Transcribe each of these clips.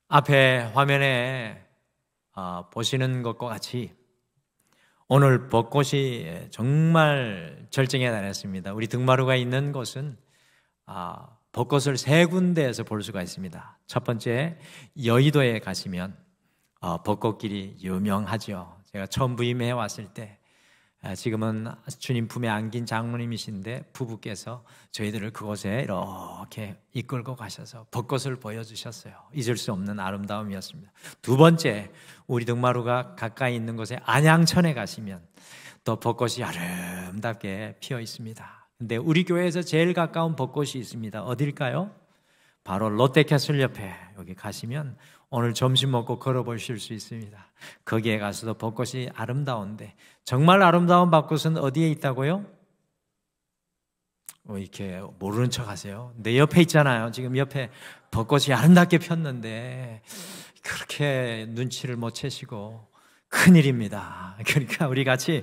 앞에 화면에 보시는 것과 같이 오늘 벚꽃이 정말 절정에 달했습니다. 우리 등마루가 있는 곳은 벚꽃을 세 군데에서 볼 수가 있습니다. 첫 번째, 여의도에 가시면 벚꽃길이 유명하죠. 제가 처음 부임해 왔을 때 지금은 주님 품에 안긴 장로님이신데 부부께서 저희들을 그곳에 이렇게 이끌고 가셔서 벚꽃을 보여주셨어요. 잊을 수 없는 아름다움이었습니다. 두 번째, 우리 등마루가 가까이 있는 곳에 안양천에 가시면 또 벚꽃이 아름답게 피어 있습니다. 근데 우리 교회에서 제일 가까운 벚꽃이 있습니다. 어딜까요? 바로 롯데캐슬 옆에 여기 가시면 오늘 점심 먹고 걸어보실 수 있습니다. 거기에 가서도 벚꽃이 아름다운데 정말 아름다운 벚꽃은 어디에 있다고요? 이렇게 모르는 척 하세요. 내 옆에 있잖아요. 지금 옆에 벚꽃이 아름답게 폈는데 그렇게 눈치를 못 채시고 큰일입니다. 그러니까 우리 같이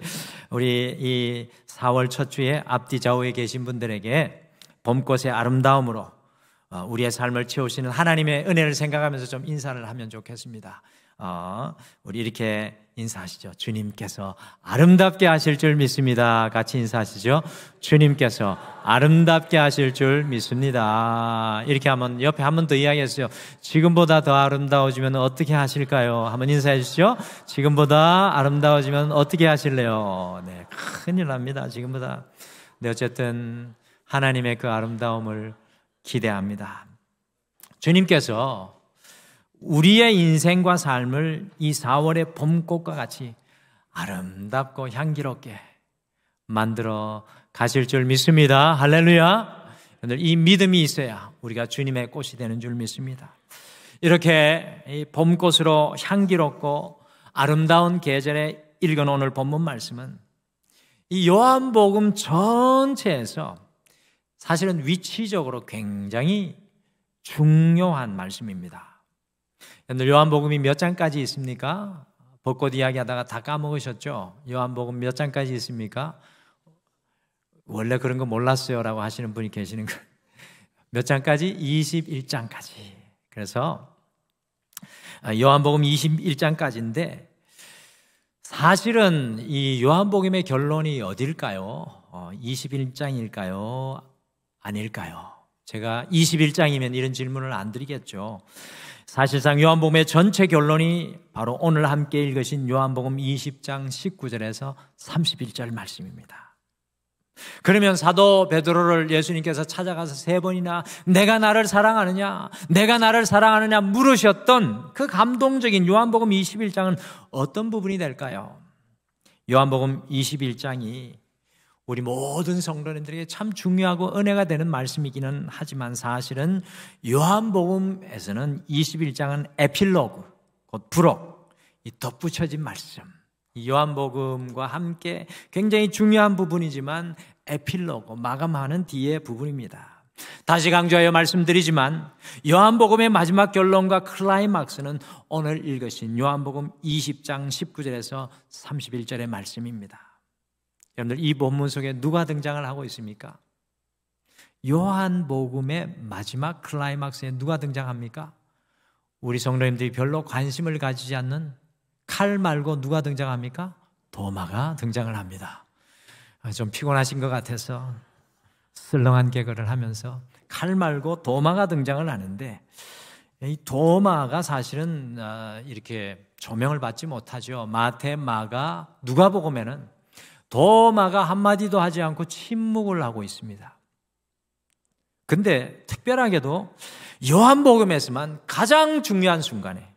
우리 이 4월 첫 주에 앞뒤 좌우에 계신 분들에게 봄꽃의 아름다움으로 우리의 삶을 채우시는 하나님의 은혜를 생각하면서 좀 인사를 하면 좋겠습니다. 우리 이렇게 인사하시죠. 주님께서 아름답게 하실 줄 믿습니다. 같이 인사하시죠. 주님께서 아름답게 하실 줄 믿습니다. 이렇게 한번 옆에 한 번 더 이야기했어요. 지금보다 더 아름다워지면 어떻게 하실까요? 한번 인사해 주시죠. 지금보다 아름다워지면 어떻게 하실래요? 네, 큰일 납니다. 지금보다. 네, 어쨌든 하나님의 그 아름다움을 기대합니다. 주님께서 우리의 인생과 삶을 이 4월의 봄꽃과 같이 아름답고 향기롭게 만들어 가실 줄 믿습니다. 할렐루야. 이 믿음이 있어야 우리가 주님의 꽃이 되는 줄 믿습니다. 이렇게 이 봄꽃으로 향기롭고 아름다운 계절에 읽은 오늘 본문 말씀은 이 요한복음 전체에서 사실은 위치적으로 굉장히 중요한 말씀입니다. 여러분들 요한복음이 몇 장까지 있습니까? 벚꽃 이야기하다가 다 까먹으셨죠? 요한복음 몇 장까지 있습니까? 원래 그런 거 몰랐어요 라고 하시는 분이 계시는 거. 몇 장까지? 21장까지. 그래서 요한복음 21장까지인데 사실은 이 요한복음의 결론이 어딜까요? 21장일까요? 아닐까요? 제가 21장이면 이런 질문을 안 드리겠죠. 사실상 요한복음의 전체 결론이 바로 오늘 함께 읽으신 요한복음 20장 19절에서 31절 말씀입니다. 그러면 사도 베드로를 예수님께서 찾아가서 세 번이나 내가 나를 사랑하느냐, 내가 나를 사랑하느냐 물으셨던 그 감동적인 요한복음 21장은 어떤 부분이 될까요? 요한복음 21장이 우리 모든 성도님들에게 참 중요하고 은혜가 되는 말씀이기는 하지만 사실은 요한복음에서는 21장은 에필로그, 곧 부록, 이 덧붙여진 말씀. 이 요한복음과 함께 굉장히 중요한 부분이지만 에필로그, 마감하는 뒤의 부분입니다. 다시 강조하여 말씀드리지만 요한복음의 마지막 결론과 클라이막스는 오늘 읽으신 요한복음 20장 19절에서 31절의 말씀입니다. 여러분들 이 본문 속에 누가 등장을 하고 있습니까? 요한복음의 마지막 클라이막스에 누가 등장합니까? 우리 성도님들이 별로 관심을 가지지 않는 칼 말고 누가 등장합니까? 도마가 등장을 합니다. 좀 피곤하신 것 같아서 슬렁한 개그를 하면서 칼 말고 도마가 등장을 하는데 이 도마가 사실은 이렇게 조명을 받지 못하죠. 마태, 마가, 누가복음에는 도마가 한마디도 하지 않고 침묵을 하고 있습니다. 근데 특별하게도 요한복음에서만 가장 중요한 순간에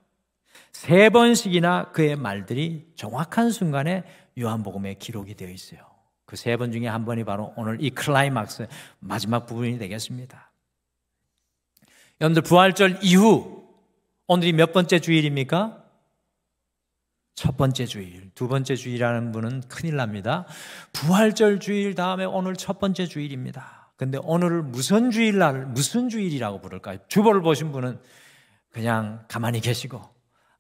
세 번씩이나 그의 말들이 정확한 순간에 요한복음에 기록이 되어 있어요. 그 세 번 중에 한 번이 바로 오늘 이 클라이막스 마지막 부분이 되겠습니다. 여러분들 부활절 이후 오늘이 몇 번째 주일입니까? 첫 번째 주일, 두 번째 주일이라는 분은 큰일 납니다. 부활절 주일 다음에 오늘 첫 번째 주일입니다. 근데 오늘을 무슨 주일이라고 부를까요? 주보를 보신 분은 그냥 가만히 계시고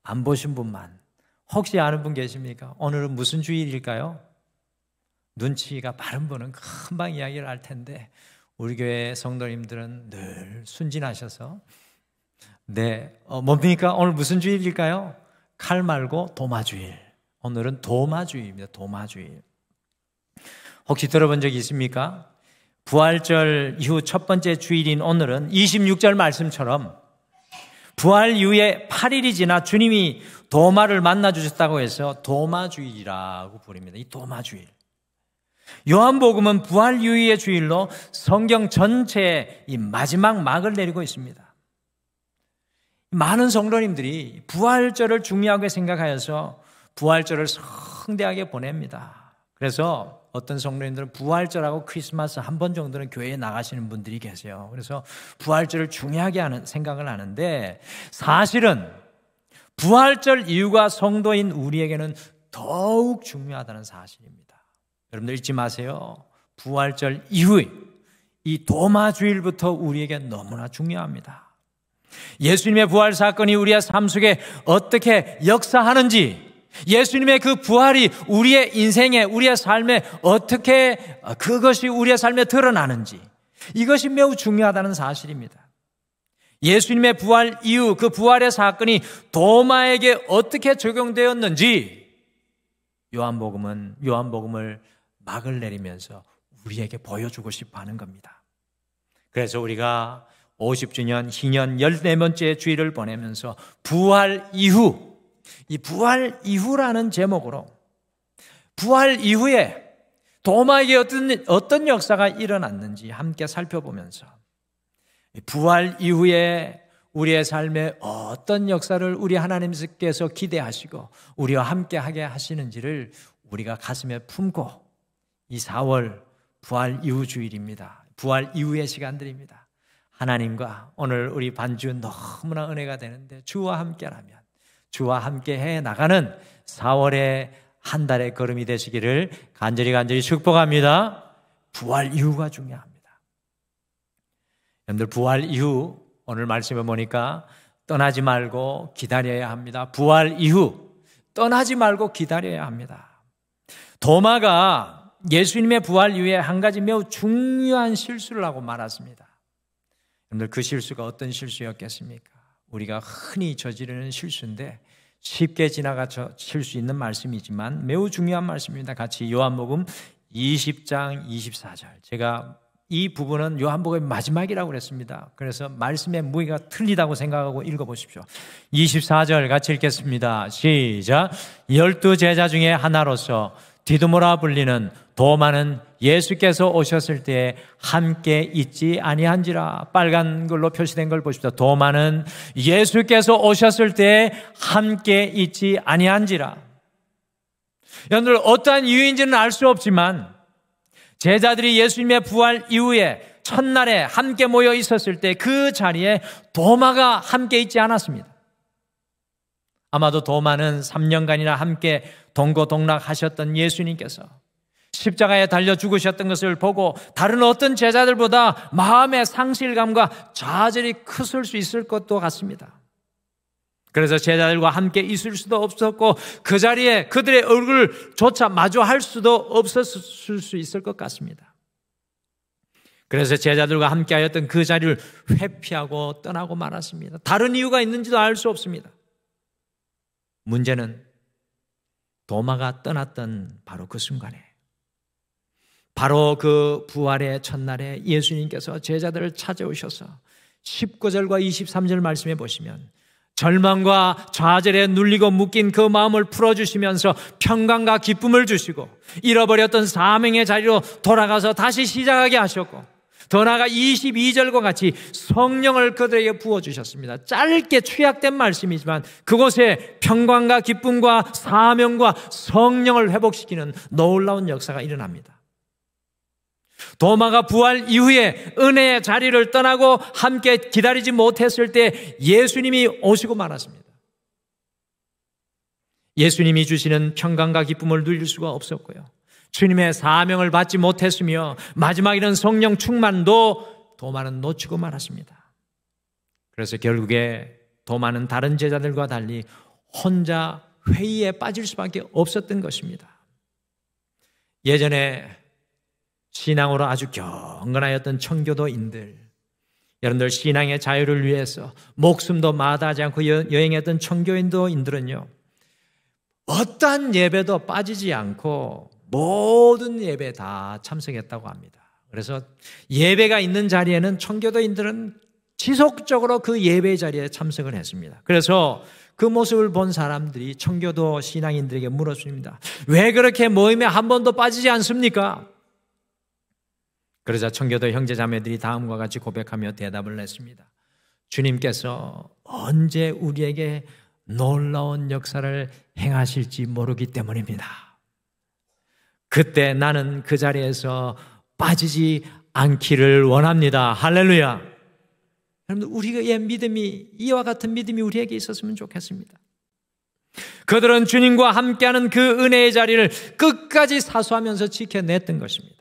안 보신 분만 혹시 아는 분 계십니까? 오늘은 무슨 주일일까요? 눈치가 빠른 분은 금방 이야기를 할 텐데 우리 교회 성도님들은 늘 순진하셔서 네, 뭡니까? 오늘 무슨 주일일까요? 칼 말고 도마주일. 오늘은 도마주일입니다. 도마주일. 혹시 들어본 적이 있습니까? 부활절 이후 첫 번째 주일인 오늘은 26절 말씀처럼 부활 이후에 8일이 지나 주님이 도마를 만나 주셨다고 해서 도마주일이라고 부릅니다. 이 도마주일. 요한복음은 부활 이후의 주일로 성경 전체에 이 마지막 막을 내리고 있습니다. 많은 성도님들이 부활절을 중요하게 생각하여서 부활절을 성대하게 보냅니다. 그래서 어떤 성도님들은 부활절하고 크리스마스 한 번 정도는 교회에 나가시는 분들이 계세요. 그래서 부활절을 중요하게 생각을 하는데 사실은 부활절 이유가 성도인 우리에게는 더욱 중요하다는 사실입니다. 여러분들 잊지 마세요. 부활절 이후에 이 도마주일부터 우리에게 너무나 중요합니다. 예수님의 부활 사건이 우리의 삶 속에 어떻게 역사하는지, 예수님의 그 부활이 우리의 인생에, 우리의 삶에 어떻게 그것이 우리의 삶에 드러나는지, 이것이 매우 중요하다는 사실입니다. 예수님의 부활 이후 그 부활의 사건이 도마에게 어떻게 적용되었는지 요한복음을 막을 내리면서 우리에게 보여주고 싶어 하는 겁니다. 그래서 우리가 50주년 희년 14번째 주일을 보내면서 부활 이후, 이 부활 이후라는 제목으로 부활 이후에 도마에게 어떤 역사가 일어났는지 함께 살펴보면서 부활 이후에 우리의 삶에 어떤 역사를 우리 하나님께서 기대하시고 우리와 함께 하게 하시는지를 우리가 가슴에 품고 이 4월 부활 이후 주일입니다. 부활 이후의 시간들입니다. 하나님과 오늘 우리 반주 너무나 은혜가 되는데 주와 함께라면 주와 함께 해 나가는 4월의 한 달의 걸음이 되시기를 간절히 축복합니다. 부활 이후가 중요합니다. 여러분들 부활 이후 오늘 말씀을 보니까 떠나지 말고 기다려야 합니다. 부활 이후 떠나지 말고 기다려야 합니다. 도마가 예수님의 부활 이후에 한 가지 매우 중요한 실수를 하고 말았습니다. 여러분들 그 실수가 어떤 실수였겠습니까? 우리가 흔히 저지르는 실수인데 쉽게 지나가실 수 있는 말씀이지만 매우 중요한 말씀입니다. 같이 요한복음 20장 24절. 제가 이 부분은 요한복음의 마지막이라고 그랬습니다. 그래서 말씀의 무게가 틀리다고 생각하고 읽어보십시오. 24절 같이 읽겠습니다. 시작. 12제자 중에 하나로서 디두모라 불리는 도마는 예수께서 오셨을 때에 함께 있지 아니한지라. 빨간 걸로 표시된 걸 보십시오. 도마는 예수께서 오셨을 때에 함께 있지 아니한지라. 여러분들 어떠한 이유인지는 알 수 없지만 제자들이 예수님의 부활 이후에 첫날에 함께 모여 있었을 때 그 자리에 도마가 함께 있지 않았습니다. 아마도 도마는 3년간이나 함께 동고동락하셨던 예수님께서 십자가에 달려 죽으셨던 것을 보고 다른 어떤 제자들보다 마음의 상실감과 좌절이 크실 수 있을 것도 같습니다. 그래서 제자들과 함께 있을 수도 없었고 그 자리에 그들의 얼굴조차 마주할 수도 없었을 수 있을 것 같습니다. 그래서 제자들과 함께 하였던 그 자리를 회피하고 떠나고 말았습니다. 다른 이유가 있는지도 알 수 없습니다. 문제는 도마가 떠났던 바로 그 순간에, 바로 그 부활의 첫날에 예수님께서 제자들을 찾아오셔서 19절과 23절 말씀해 보시면 절망과 좌절에 눌리고 묶인 그 마음을 풀어주시면서 평강과 기쁨을 주시고 잃어버렸던 사명의 자리로 돌아가서 다시 시작하게 하셨고 더 나아가 22절과 같이 성령을 그들에게 부어주셨습니다. 짧게 취약된 말씀이지만 그곳에 평강과 기쁨과 사명과 성령을 회복시키는 놀라운 역사가 일어납니다. 도마가 부활 이후에 은혜의 자리를 떠나고 함께 기다리지 못했을 때 예수님이 오시고 말았습니다. 예수님이 주시는 평강과 기쁨을 누릴 수가 없었고요. 주님의 사명을 받지 못했으며 마지막에는 성령 충만도 도마는 놓치고 말았습니다. 그래서 결국에 도마는 다른 제자들과 달리 혼자 회의에 빠질 수밖에 없었던 것입니다. 예전에 신앙으로 아주 경건하였던 청교도인들, 여러분들 신앙의 자유를 위해서 목숨도 마다하지 않고 여행했던 청교인들은요, 어떠한 예배도 빠지지 않고 모든 예배에 다 참석했다고 합니다. 그래서 예배가 있는 자리에는 청교도인들은 지속적으로 그 예배 자리에 참석을 했습니다. 그래서 그 모습을 본 사람들이 청교도 신앙인들에게 물었습니다. 왜 그렇게 모임에 한 번도 빠지지 않습니까? 그러자 청교도 형제자매들이 다음과 같이 고백하며 대답을 했습니다. 주님께서 언제 우리에게 놀라운 역사를 행하실지 모르기 때문입니다. 그때 나는 그 자리에서 빠지지 않기를 원합니다. 할렐루야. 여러분들, 우리의 믿음이, 이와 같은 믿음이 우리에게 있었으면 좋겠습니다. 그들은 주님과 함께하는 그 은혜의 자리를 끝까지 사수하면서 지켜냈던 것입니다.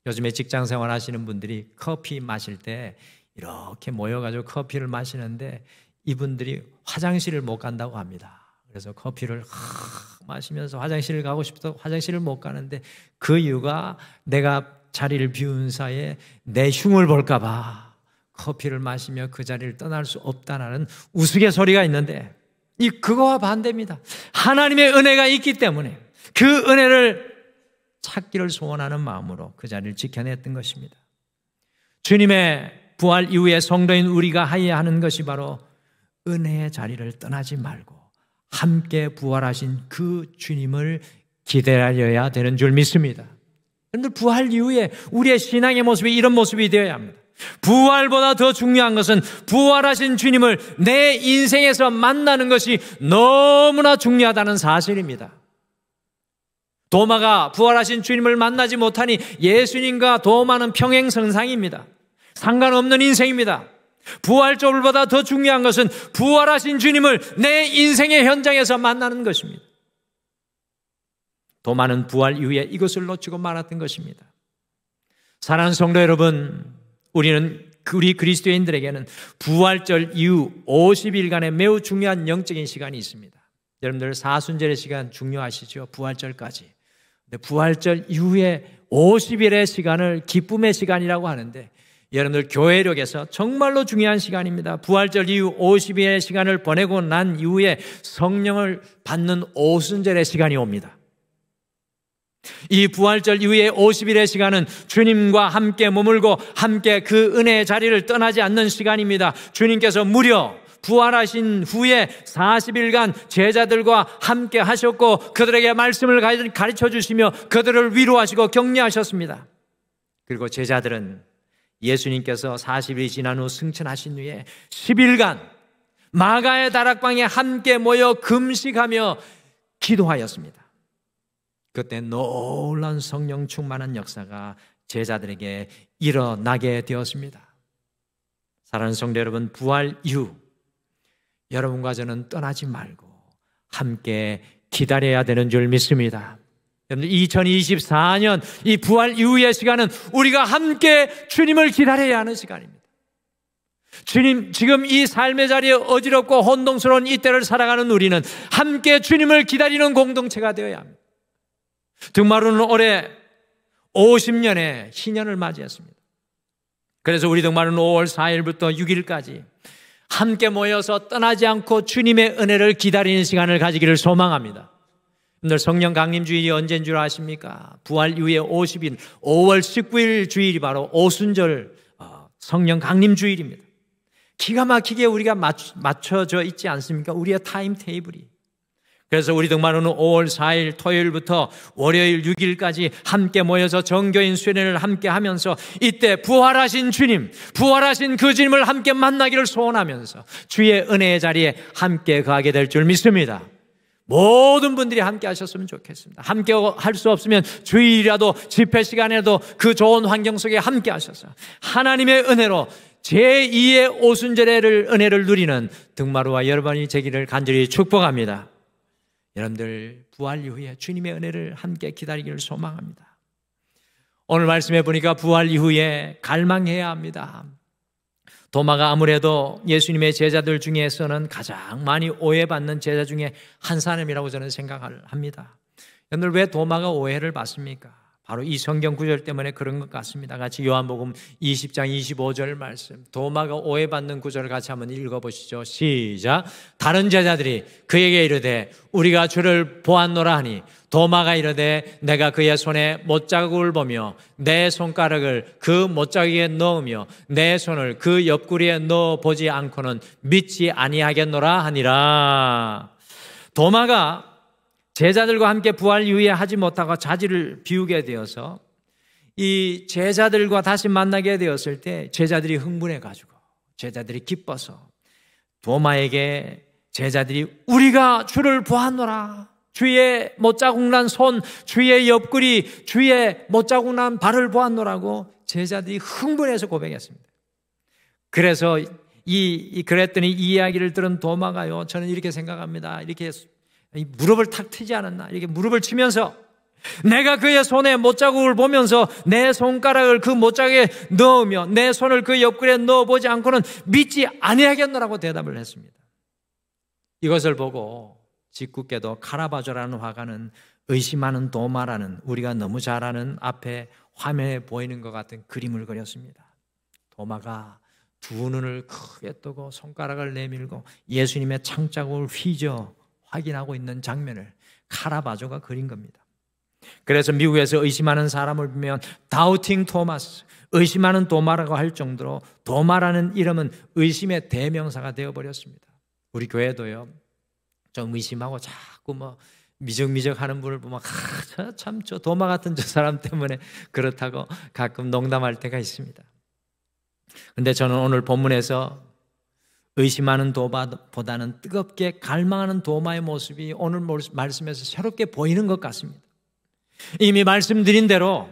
요즘에 직장 생활 하시는 분들이 커피 마실 때 이렇게 모여가지고 커피를 마시는데 이분들이 화장실을 못 간다고 합니다. 그래서 커피를 마시면서 화장실을 가고 싶어도 화장실을 못 가는데 그 이유가 내가 자리를 비운 사이에 내 흉을 볼까 봐 커피를 마시며 그 자리를 떠날 수 없다는 우스갯소리가 있는데 그거와 반대입니다. 하나님의 은혜가 있기 때문에 그 은혜를 찾기를 소원하는 마음으로 그 자리를 지켜냈던 것입니다. 주님의 부활 이후에 성도인 우리가 해야 하는 것이 바로 은혜의 자리를 떠나지 말고 함께 부활하신 그 주님을 기다려야 되는 줄 믿습니다. 그런데 부활 이후에 우리의 신앙의 모습이 이런 모습이 되어야 합니다. 부활보다 더 중요한 것은 부활하신 주님을 내 인생에서 만나는 것이 너무나 중요하다는 사실입니다. 도마가 부활하신 주님을 만나지 못하니 예수님과 도마는 평행선상입니다. 상관없는 인생입니다. 부활절보다 더 중요한 것은 부활하신 주님을 내 인생의 현장에서 만나는 것입니다. 도마는 부활 이후에 이것을 놓치고 말았던 것입니다. 사랑하는 성도 여러분, 우리 그리스도인들에게는 부활절 이후 50일간의 매우 중요한 영적인 시간이 있습니다. 여러분들 사순절의 시간 중요하시죠? 부활절까지. 근데 부활절 이후에 50일의 시간을 기쁨의 시간이라고 하는데 여러분들 교회력에서 정말로 중요한 시간입니다. 부활절 이후 50일의 시간을 보내고 난 이후에 성령을 받는 오순절의 시간이 옵니다. 이 부활절 이후의 50일의 시간은 주님과 함께 머물고 함께 그 은혜의 자리를 떠나지 않는 시간입니다. 주님께서 무려 부활하신 후에 40일간 제자들과 함께 하셨고 그들에게 말씀을 가르쳐 주시며 그들을 위로하시고 격려하셨습니다. 그리고 제자들은 예수님께서 40일이 지난 후 승천하신 후에 10일간 마가의 다락방에 함께 모여 금식하며 기도하였습니다. 그때 놀라운 성령 충만한 역사가 제자들에게 일어나게 되었습니다. 사랑하는 성도 여러분, 부활 이후 여러분과 저는 떠나지 말고 함께 기다려야 되는 줄 믿습니다. 여러분, 2024년 이 부활 이후의 시간은 우리가 함께 주님을 기다려야 하는 시간입니다. 주님, 지금 이 삶의 자리에 어지럽고 혼동스러운 이때를 살아가는 우리는 함께 주님을 기다리는 공동체가 되어야 합니다. 등마루는 올해 50년의 희년을 맞이했습니다. 그래서 우리 등마루는 5월 4일부터 6일까지 함께 모여서 떠나지 않고 주님의 은혜를 기다리는 시간을 가지기를 소망합니다. 여러분들, 성령 강림 주일이 언제인 줄 아십니까? 부활 이후에 50일 5월 19일 주일이 바로 오순절 성령 강림 주일입니다. 기가 막히게 우리가 맞춰져 있지 않습니까? 우리의 타임 테이블이. 그래서 우리 등마루는 5월 4일 토요일부터 월요일 6일까지 함께 모여서 정교인 수련회를 함께 하면서 이때 부활하신 주님, 부활하신 그 주님을 함께 만나기를 소원하면서 주의 은혜의 자리에 함께 가게 될 줄 믿습니다. 모든 분들이 함께 하셨으면 좋겠습니다. 함께 할 수 없으면 주일이라도 집회 시간에도 그 좋은 환경 속에 함께 하셔서 하나님의 은혜로 제2의 오순절의 은혜를 누리는 등마루와 여러분이 되기를 간절히 축복합니다. 여러분들, 부활 이후에 주님의 은혜를 함께 기다리기를 소망합니다. 오늘 말씀해 보니까 부활 이후에 갈망해야 합니다. 도마가 아무래도 예수님의 제자들 중에서는 가장 많이 오해받는 제자 중에 한 사람이라고 저는 생각을 합니다. 여러분들, 왜 도마가 오해를 받습니까? 바로 이 성경 구절 때문에 그런 것 같습니다. 같이 요한복음 20장 25절 말씀, 도마가 오해받는 구절을 같이 한번 읽어보시죠. 시작. 다른 제자들이 그에게 이르되 우리가 주를 보았노라 하니 도마가 이르되 내가 그의 손에 못자국을 보며 내 손가락을 그 못자국에 넣으며 내 손을 그 옆구리에 넣어보지 않고는 믿지 아니하겠노라 하니라. 도마가 제자들과 함께 부활 이후에 하지 못하고 자리를 비우게 되어서 이 제자들과 다시 만나게 되었을 때 제자들이 흥분해가지고 제자들이 기뻐서 도마에게 제자들이 우리가 주를 보았노라, 주의 못자국 난 손, 주의 옆구리, 주의 못자국 난 발을 보았노라고 제자들이 흥분해서 고백했습니다. 그래서 그랬더니 이 이야기를 들은 도마가요, 저는 이렇게 생각합니다. 이렇게 무릎을 탁 트지 않았나? 이렇게 무릎을 치면서 내가 그의 손에 못자국을 보면서 내 손가락을 그 못자국에 넣으며 내 손을 그 옆구리에 넣어보지 않고는 믿지 아니하겠노라고 대답을 했습니다. 이것을 보고 짓궂게도 카라바조라는 화가는 의심하는 도마라는 우리가 너무 잘 아는 앞에 화면에 보이는 것 같은 그림을 그렸습니다. 도마가 두 눈을 크게 뜨고 손가락을 내밀고 예수님의 창자국을 휘저 확인하고 있는 장면을 카라바조가 그린 겁니다. 그래서 미국에서 의심하는 사람을 보면 다우팅 토마스, 의심하는 도마라고 할 정도로 도마라는 이름은 의심의 대명사가 되어버렸습니다. 우리 교회도요, 좀 의심하고 자꾸 미적미적 하는 분을 보면 참 저 도마 같은 저 사람 때문에 그렇다고 가끔 농담할 때가 있습니다. 근데 저는 오늘 본문에서 의심하는 도마보다는 뜨겁게 갈망하는 도마의 모습이 오늘 말씀에서 새롭게 보이는 것 같습니다. 이미 말씀드린 대로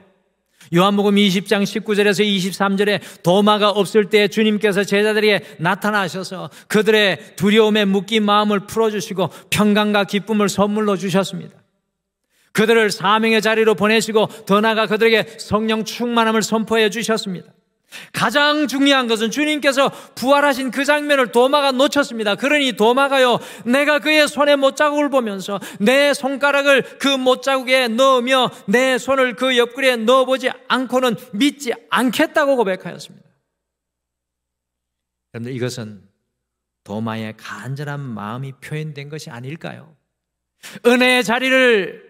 요한복음 20장 19절에서 23절에 도마가 없을 때 주님께서 제자들에게 나타나셔서 그들의 두려움에 묶인 마음을 풀어주시고 평강과 기쁨을 선물로 주셨습니다. 그들을 사명의 자리로 보내시고 더 나아가 그들에게 성령 충만함을 선포해 주셨습니다. 가장 중요한 것은 주님께서 부활하신 그 장면을 도마가 놓쳤습니다. 그러니 도마가요, 내가 그의 손에 못자국을 보면서 내 손가락을 그 못자국에 넣으며 내 손을 그 옆구리에 넣어보지 않고는 믿지 않겠다고 고백하였습니다. 여러분들, 이것은 도마의 간절한 마음이 표현된 것이 아닐까요? 은혜의 자리를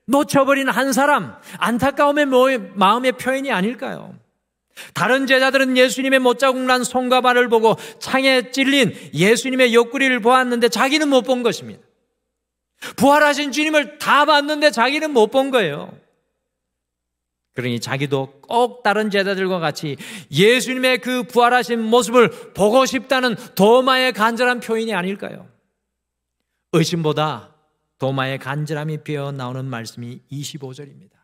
놓쳐버린 한 사람, 안타까움의 마음의 표현이 아닐까요? 다른 제자들은 예수님의 못자국 난 손과 발을 보고 창에 찔린 예수님의 옆구리를 보았는데 자기는 못 본 것입니다. 부활하신 주님을 다 봤는데 자기는 못 본 거예요. 그러니 자기도 꼭 다른 제자들과 같이 예수님의 그 부활하신 모습을 보고 싶다는 도마의 간절한 표현이 아닐까요? 의심보다 도마의 간절함이 피어나오는 말씀이 25절입니다.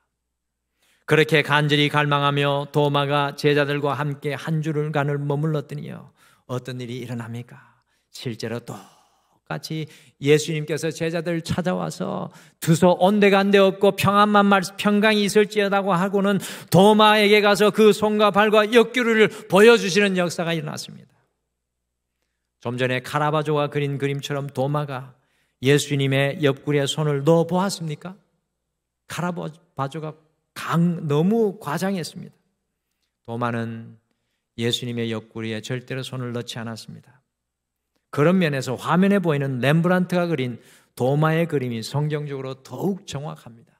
그렇게 간절히 갈망하며 도마가 제자들과 함께 한 주간을 머물렀더니요, 어떤 일이 일어납니까? 실제로 똑같이 예수님께서 제자들 찾아와서 두서 온데간데 없고 평강이 있을지어다고 하고는 도마에게 가서 그 손과 발과 옆구리를 보여주시는 역사가 일어났습니다. 좀 전에 카라바조가 그린 그림처럼 도마가 예수님의 옆구리에 손을 넣어 보았습니까? 카라바조가 너무 과장했습니다. 도마는 예수님의 옆구리에 절대로 손을 넣지 않았습니다. 그런 면에서 화면에 보이는 렘브란트가 그린 도마의 그림이 성경적으로 더욱 정확합니다.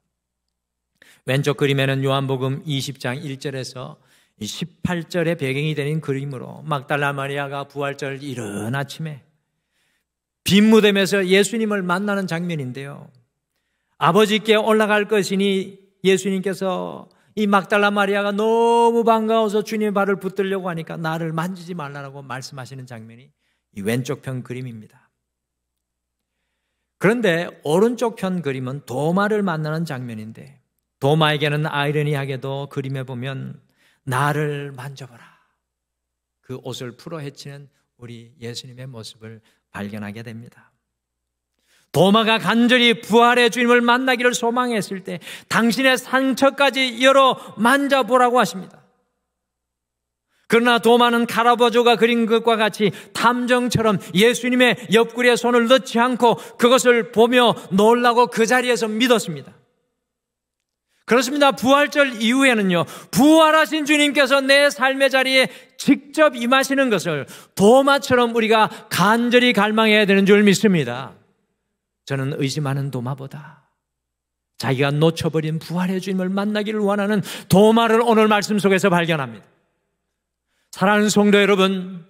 왼쪽 그림에는 요한복음 20장 1절에서 18절의 배경이 되는 그림으로 막달라 마리아가 부활절 이른 아침에 빈 무덤에서 예수님을 만나는 장면인데요, 아버지께 올라갈 것이니 예수님께서 이 막달라 마리아가 너무 반가워서 주님의 발을 붙들려고 하니까 나를 만지지 말라고 말씀하시는 장면이 이 왼쪽 편 그림입니다. 그런데 오른쪽 편 그림은 도마를 만나는 장면인데, 도마에게는 아이러니하게도 그림에 보면 나를 만져보라, 그 옷을 풀어 헤치는 우리 예수님의 모습을 발견하게 됩니다. 도마가 간절히 부활의 주님을 만나기를 소망했을 때 당신의 상처까지 열어 만져보라고 하십니다. 그러나 도마는 카라바조가 그린 것과 같이 탐정처럼 예수님의 옆구리에 손을 넣지 않고 그것을 보며 놀라고 그 자리에서 믿었습니다. 그렇습니다. 부활절 이후에는요, 부활하신 주님께서 내 삶의 자리에 직접 임하시는 것을 도마처럼 우리가 간절히 갈망해야 되는 줄 믿습니다. 저는 의심하는 도마보다 자기가 놓쳐버린 부활의 주님을 만나기를 원하는 도마를 오늘 말씀 속에서 발견합니다. 사랑하는 성도 여러분,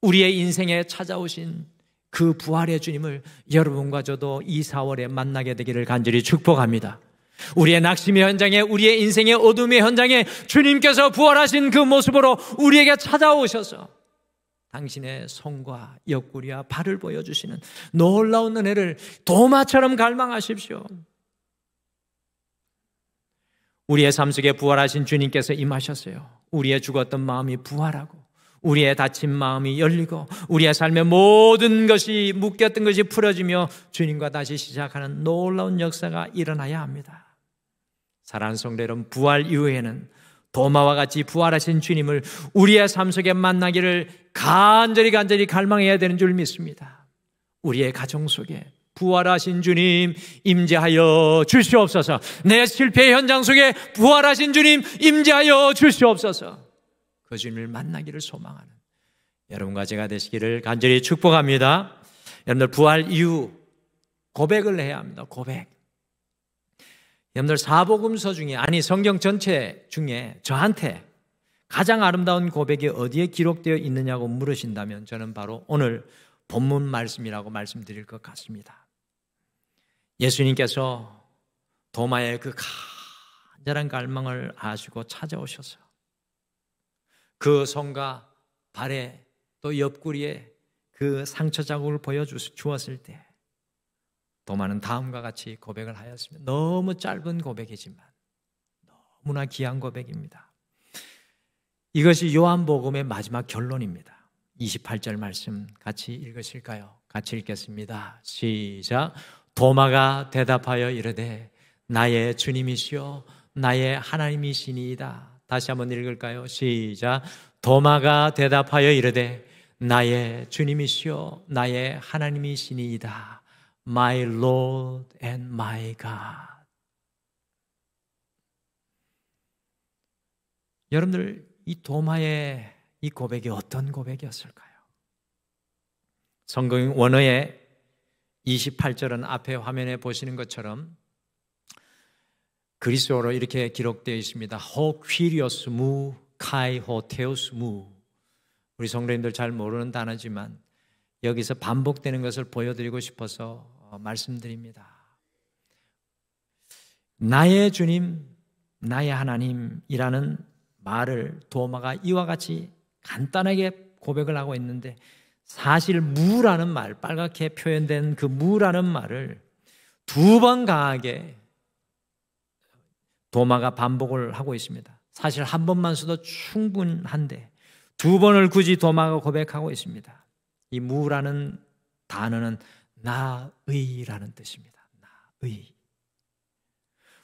우리의 인생에 찾아오신 그 부활의 주님을 여러분과 저도 이 4월에 만나게 되기를 간절히 축복합니다. 우리의 낙심의 현장에, 우리의 인생의 어둠의 현장에 주님께서 부활하신 그 모습으로 우리에게 찾아오셔서 당신의 손과 옆구리와 발을 보여주시는 놀라운 은혜를 도마처럼 갈망하십시오. 우리의 삶 속에 부활하신 주님께서 임하셨어요. 우리의 죽었던 마음이 부활하고 우리의 다친 마음이 열리고 우리의 삶의 모든 것이 묶였던 것이 풀어지며 주님과 다시 시작하는 놀라운 역사가 일어나야 합니다. 사랑하는 성도 여러분, 부활 이후에는 도마와 같이 부활하신 주님을 우리의 삶 속에 만나기를 간절히 갈망해야 되는 줄 믿습니다. 우리의 가정 속에 부활하신 주님 임재하여 주시옵소서. 내 실패의 현장 속에 부활하신 주님 임재하여 주시옵소서. 그 주님을 만나기를 소망하는 여러분과 제가 되시기를 간절히 축복합니다. 여러분들 부활 이후 고백을 해야 합니다. 고백. 여러분들 사복음서 중에, 아니 성경 전체 중에 저한테 가장 아름다운 고백이 어디에 기록되어 있느냐고 물으신다면 저는 바로 오늘 본문 말씀이라고 말씀드릴 것 같습니다. 예수님께서 도마의 그 간절한 갈망을 아시고 찾아오셔서 그 손과 발에 또 옆구리에 그 상처 자국을 보여주었을 때 도마는 다음과 같이 고백을 하였습니다. 너무 짧은 고백이지만 너무나 귀한 고백입니다. 이것이 요한복음의 마지막 결론입니다. 28절 말씀 같이 읽으실까요? 같이 읽겠습니다. 시작. 도마가 대답하여 이르되 나의 주님이시여 나의 하나님이시니이다. 다시 한번 읽을까요? 시작. 도마가 대답하여 이르되 나의 주님이시여 나의 하나님이시니이다. My Lord and my God. 여러분들, 이 도마의 이 고백이 어떤 고백이었을까요? 성경 원어의 28절은 앞에 화면에 보시는 것처럼 그리스어로 이렇게 기록되어 있습니다. Ho Kyrios mu kai ho theos mu. 우리 성도님들 잘 모르는 단어지만 여기서 반복되는 것을 보여드리고 싶어서 말씀드립니다. 나의 주님, 나의 하나님이라는 말을 도마가 이와 같이 간단하게 고백을 하고 있는데 사실 무라는 말, 빨갛게 표현된 그 무라는 말을 2번 강하게 도마가 반복을 하고 있습니다. 사실 한 번만 써도 충분한데 2번을 굳이 도마가 고백하고 있습니다. 이 무라는 단어는 나의라는 뜻입니다. 나의.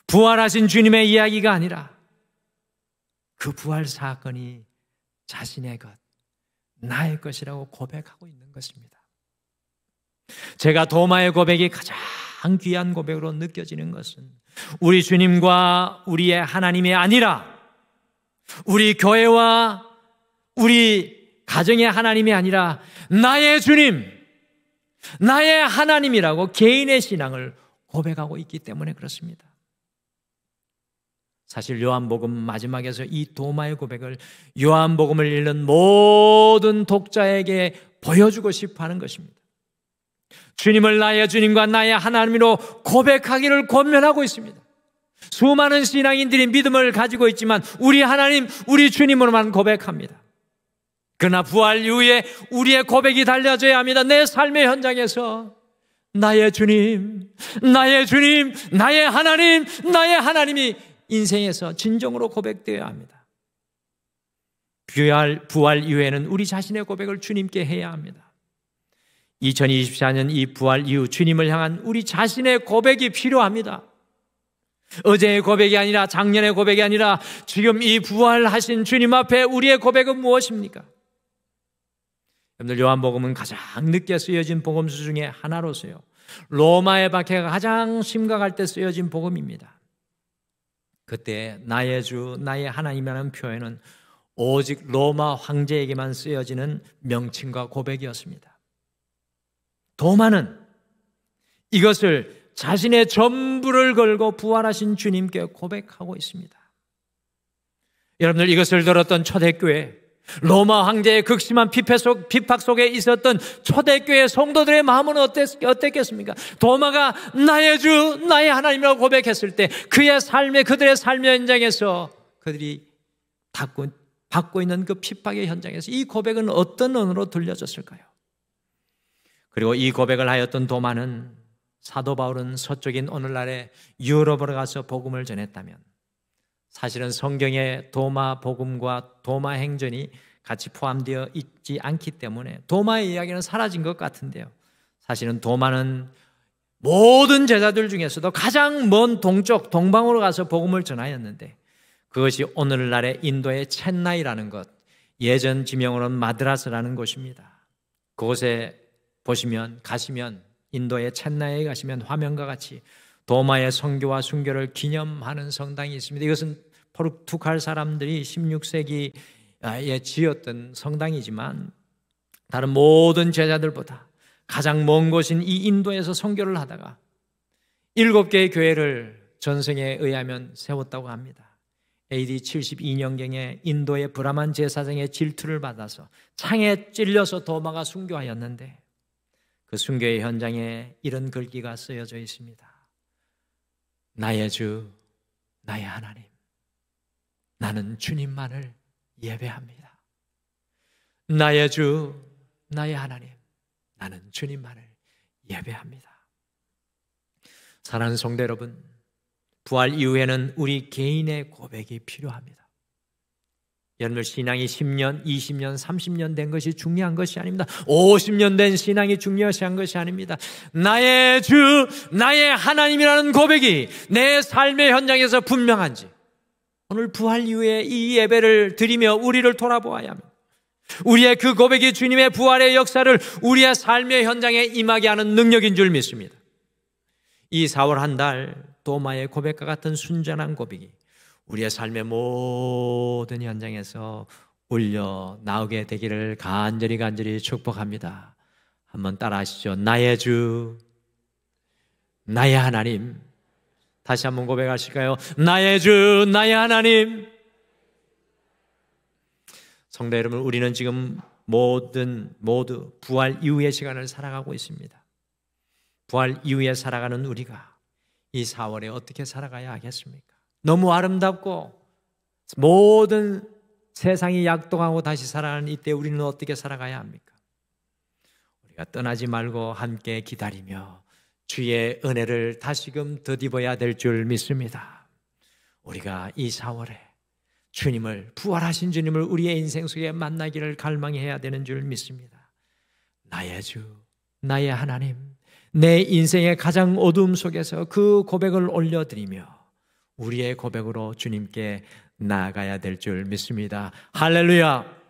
부활하신 주님의 이야기가 아니라 그 부활 사건이 자신의 것, 나의 것이라고 고백하고 있는 것입니다. 제가 도마의 고백이 가장 귀한 고백으로 느껴지는 것은 우리 주님과 우리의 하나님이 아니라 우리 교회와 우리 가정의 하나님이 아니라 나의 주님, 나의 하나님이라고 개인의 신앙을 고백하고 있기 때문에 그렇습니다. 사실 요한복음 마지막에서 이 도마의 고백을 요한복음을 읽는 모든 독자에게 보여주고 싶어 하는 것입니다. 주님을 나의 주님과 나의 하나님으로 고백하기를 권면하고 있습니다. 수많은 신앙인들이 믿음을 가지고 있지만 우리 하나님, 우리 주님으로만 고백합니다. 그러나 부활 이후에 우리의 고백이 달려져야 합니다. 내 삶의 현장에서 나의 주님, 나의 주님, 나의 하나님, 나의 하나님이 인생에서 진정으로 고백되어야 합니다. 부활 이후에는 우리 자신의 고백을 주님께 해야 합니다. 2024년 이 부활 이후 주님을 향한 우리 자신의 고백이 필요합니다. 어제의 고백이 아니라 작년의 고백이 아니라 지금 이 부활하신 주님 앞에 우리의 고백은 무엇입니까? 여러분들, 요한복음은 가장 늦게 쓰여진 복음서 중에 하나로서요, 로마의 박해가 가장 심각할 때 쓰여진 복음입니다. 그때 나의 주, 나의 하나님이라는 표현은 오직 로마 황제에게만 쓰여지는 명칭과 고백이었습니다. 도마는 이것을 자신의 전부를 걸고 부활하신 주님께 고백하고 있습니다. 여러분들, 이것을 들었던 초대교회, 로마 황제의 극심한 비팍 속에 있었던 초대교회 성도들의 마음은 어땠겠습니까? 도마가 나의 주, 나의 하나님이라고 고백했을 때 그들의 삶의 현장에서 그들이 받고 있는 그 핍박의 현장에서 이 고백은 어떤 언어로 들려졌을까요? 그리고 이 고백을 하였던 도마는, 사도 바울은 서쪽인 오늘날의 유럽으로 가서 복음을 전했다면, 사실은 성경에 도마 복음과 도마 행전이 같이 포함되어 있지 않기 때문에 도마의 이야기는 사라진 것 같은데요, 사실은 도마는 모든 제자들 중에서도 가장 먼 동쪽, 동방으로 가서 복음을 전하였는데, 그것이 오늘날의 인도의 첸나이라는 것, 예전 지명으로는 마드라스라는 곳입니다. 그곳에 가시면 인도의 첸나이에 가시면 화면과 같이 도마의 선교와 순교를 기념하는 성당이 있습니다. 이것은 포르투갈 사람들이 16세기에 지었던 성당이지만 다른 모든 제자들보다 가장 먼 곳인 이 인도에서 선교를 하다가 7개의 교회를 전승에 의하면 세웠다고 합니다. AD 72년경에 인도의 브라만 제사장의 질투를 받아서 창에 찔려서 도마가 순교하였는데, 그 순교의 현장에 이런 글귀가 쓰여져 있습니다. 나의 주, 나의 하나님, 나는 주님만을 예배합니다. 나의 주, 나의 하나님, 나는 주님만을 예배합니다. 사랑하는 성도 여러분, 부활 이후에는 우리 개인의 고백이 필요합니다. 여러분, 신앙이 10년, 20년, 30년 된 것이 중요한 것이 아닙니다. 50년 된 신앙이 중요한 것이 아닙니다. 나의 주, 나의 하나님이라는 고백이 내 삶의 현장에서 분명한지, 오늘 부활 이후에 이 예배를 드리며 우리를 돌아보아야 합니다. 우리의 그 고백이 주님의 부활의 역사를 우리의 삶의 현장에 임하게 하는 능력인 줄 믿습니다. 이 4월 한 달 도마의 고백과 같은 순전한 고백이 우리의 삶의 모든 현장에서 울려 나오게 되기를 간절히 축복합니다. 한번 따라 하시죠. 나의 주, 나의 하나님. 다시 한번 고백하실까요? 나의 주, 나의 하나님. 성도 여러분, 우리는 지금 모두 부활 이후의 시간을 살아가고 있습니다. 부활 이후에 살아가는 우리가 이 4월에 어떻게 살아가야 하겠습니까? 너무 아름답고 모든 세상이 약동하고 다시 살아가는 이때 우리는 어떻게 살아가야 합니까? 우리가 떠나지 말고 함께 기다리며 주의 은혜를 다시금 덧입어야 될 줄 믿습니다. 우리가 이 4월에 주님을, 부활하신 주님을 우리의 인생 속에 만나기를 갈망해야 되는 줄 믿습니다. 나의 주, 나의 하나님, 내 인생의 가장 어두움 속에서 그 고백을 올려드리며 우리의 고백으로 주님께 나아가야 될 줄 믿습니다. 할렐루야!